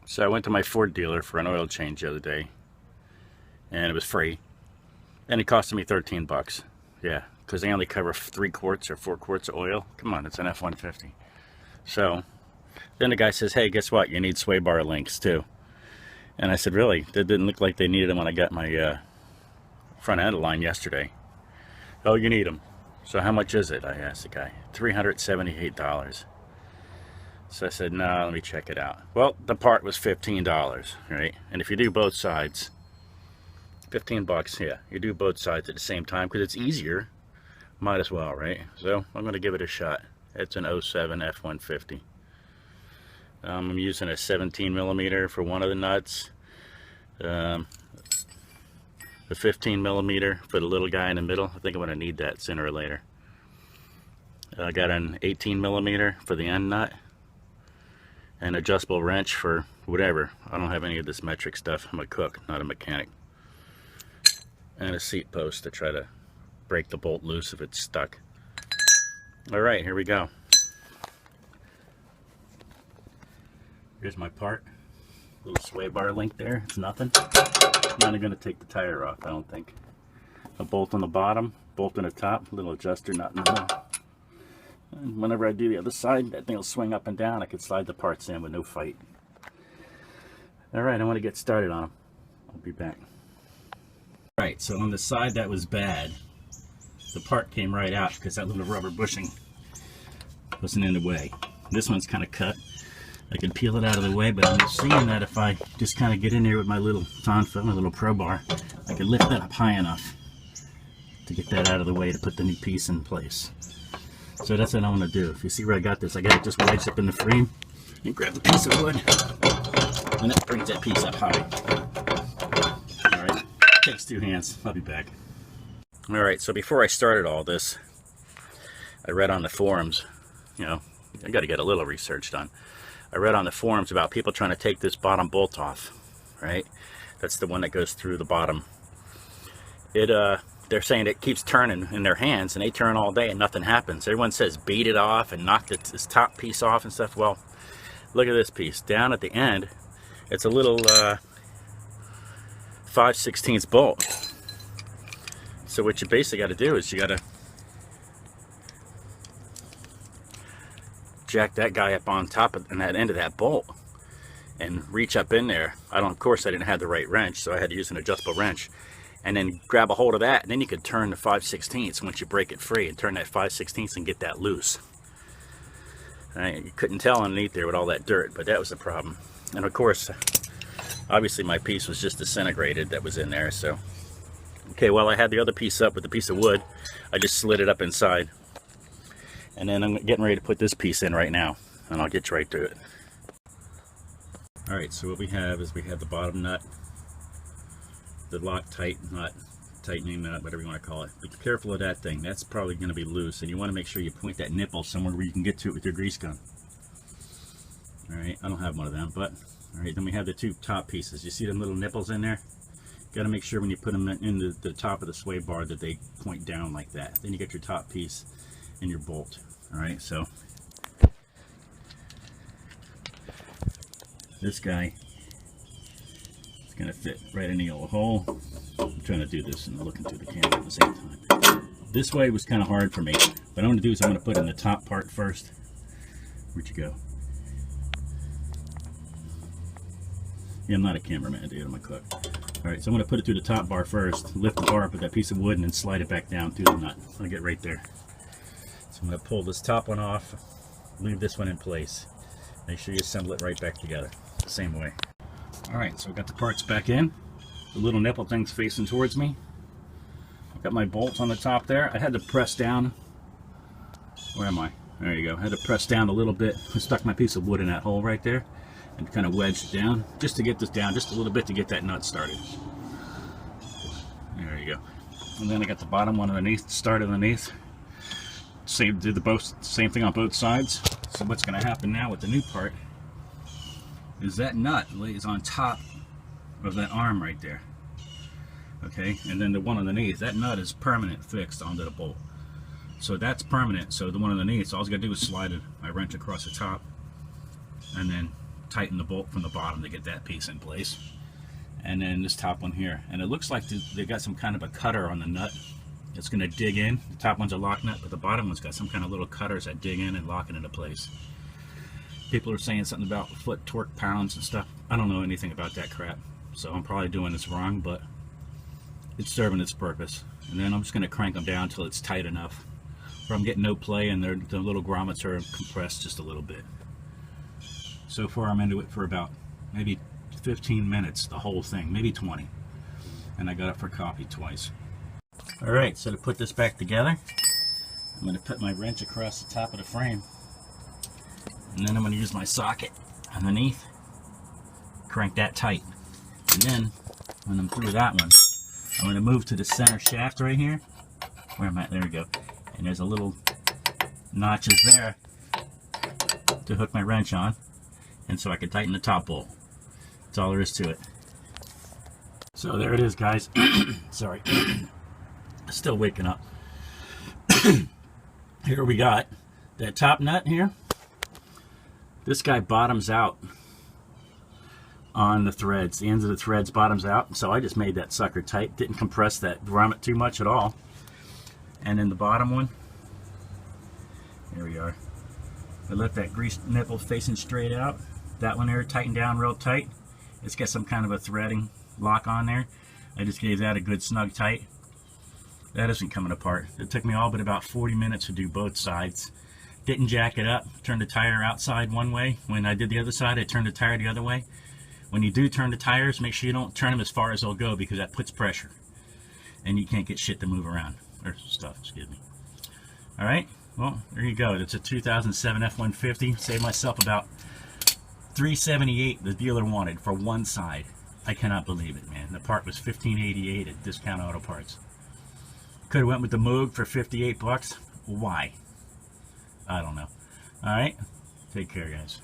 So I went to my Ford dealer for an oil change the other day, and it was free, and it costed me 13 bucks. Yeah, because they only cover 3 quarts or 4 quarts of oil. Come on, it's an F-150. So then the guy says, hey, guess what? You need sway bar links too. And I said, really? That didn't look like they needed them when I got my front end line yesterday. Oh, you need them. So how much is it? I asked the guy. $378. So I said, no, let me check it out. Well, the part was $15, right? And if you do both sides, 15 bucks, yeah, you do both sides at the same time because it's easier. Might as well, right? So I'm going to give it a shot. It's an 07 F-150. I'm using a 17 millimeter for one of the nuts. The 15 millimeter for the little guy in the middle. I think I'm going to need that sooner or later. I got an 18 millimeter for the end nut. An adjustable wrench for whatever. I don't have any of this metric stuff. I'm a cook, not a mechanic. And a seat post to try to break the bolt loose if it's stuck. Alright, here we go. Here's my part. Little sway bar link there. It's nothing. I'm not going to take the tire off, I don't think. A bolt on the bottom, bolt on the top, little adjuster nut in the middle. And whenever I do the other side, that thing will swing up and down. I can slide the parts in with no fight. Alright, I want to get started on them. I'll be back. Alright, so on the side that was bad, the part came right out because that little rubber bushing wasn't in the way. This one's kind of cut. I can peel it out of the way, but I'm seeing that if I just kind of get in there with my little tonfa, my little pro bar, I can lift that up high enough to get that out of the way to put the new piece in place. So that's what I want to do. If you see where I got this, I got it just wedged up in the frame. You grab a piece of wood, and that brings that piece up high. Alright, takes 2 hands. I'll be back. Alright, so before I started all this, I read on the forums, you know, I got to get a little research done. I read on the forums about people trying to take this bottom bolt off, right? That's the one that goes through the bottom. They're saying it keeps turning in their hands, and they turn all day and nothing happens. Everyone says beat it off and knock this top piece off and stuff. Well, look at this piece. Down at the end, it's a little 5/16 bolt. So what you basically got to do is you got to jack that guy up on top of that end of that bolt and reach up in there. Of course I didn't have the right wrench, so I had to use an adjustable wrench, and then grab a hold of that, and then you could turn the 5/16 once you break it free, and turn that 5/16 and get that loose. You couldn't tell underneath there with all that dirt, but that was the problem. And of course, obviously my piece was just disintegrated that was in there. So okay, well, I had the other piece up with a piece of wood. I just slid it up inside. And then I'm getting ready to put this piece in right now, and I'll get right to it. Alright, so what we have is we have the bottom nut, the Loctite nut, tightening nut, whatever you want to call it. Be careful of that thing. That's probably going to be loose, and you want to make sure you point that nipple somewhere where you can get to it with your grease gun. Alright, I don't have one of them, but alright, then we have the 2 top pieces. You see them little nipples in there? Got to make sure when you put them in the top of the sway bar that they point down like that. Then you get your top piece and your bolt. Alright, so this guy is going to fit right in the old hole. I'm trying to do this and looking through the camera at the same time. This way was kind of hard for me. What I'm going to do is I'm going to put in the top part first. Where'd you go? Yeah, I'm not a cameraman, dude. I'm a cook. Alright, so I'm going to put it through the top bar first, lift the bar up with that piece of wood, and then slide it back down through the nut. I'll get right there. So I'm going to pull this top one off, leave this one in place. Make sure you assemble it right back together, the same way. Alright, so I've got the parts back in. The little nipple thing's facing towards me. I've got my bolts on the top there. I had to press down. Where am I? There you go. I had to press down a little bit. I stuck my piece of wood in that hole right there and kind of wedged it down just to get this down just a little bit to get that nut started. There you go. And then I got the bottom one underneath, start underneath. Same thing on both sides. So what's going to happen now with the new part is that nut lays on top of that arm right there. Okay, and then the one underneath, that nut is permanent fixed onto the bolt. So that's permanent. So the one underneath, so all I got to do is slide my wrench across the top and then tighten the bolt from the bottom to get that piece in place. And then this top one here, and it looks like they got some kind of a cutter on the nut. It's going to dig in. The top one's a lock nut, but the bottom one's got some kind of little cutters that dig in and lock it into place. People are saying something about foot torque pounds and stuff. I don't know anything about that crap, so I'm probably doing this wrong, but it's serving its purpose. And then I'm just going to crank them down until it's tight enough where I'm getting no play and the little grommets are compressed just a little bit. So far I'm into it for about maybe 15 minutes, the whole thing, maybe 20. And I got it for coffee twice. Alright, so to put this back together, I'm going to put my wrench across the top of the frame. And then I'm going to use my socket underneath, crank that tight. And then, when I'm through that one, I'm going to move to the center shaft right here. Where am I? There we go. And there's a little notches there to hook my wrench on. And so I can tighten the top bolt. That's all there is to it. So there it is, guys. Sorry. Still waking up. Here we got that top nut here. This guy bottoms out on the threads. The ends of the threads bottoms out. So I just made that sucker tight. Didn't compress that grommet too much at all. And then the bottom one, here we are. I left that grease nipple facing straight out. That one there tightened down real tight. It's got some kind of a threading lock on there. I just gave that a good snug tight. That isn't coming apart. It took me all but about 40 minutes to do both sides. Didn't jack it up. Turned the tire outside one way. When I did the other side, I turned the tire the other way. When you do turn the tires, make sure you don't turn them as far as they'll go, because that puts pressure. And you can't get shit to move around. Or stuff, excuse me. Alright, well, there you go. It's a 2007 F150. Saved myself about $378 the dealer wanted for one side. I cannot believe it, man. The part was $15.88 at Discount Auto Parts. Could have went with the Moog for 58 bucks. Why? I don't know. Alright, take care, guys.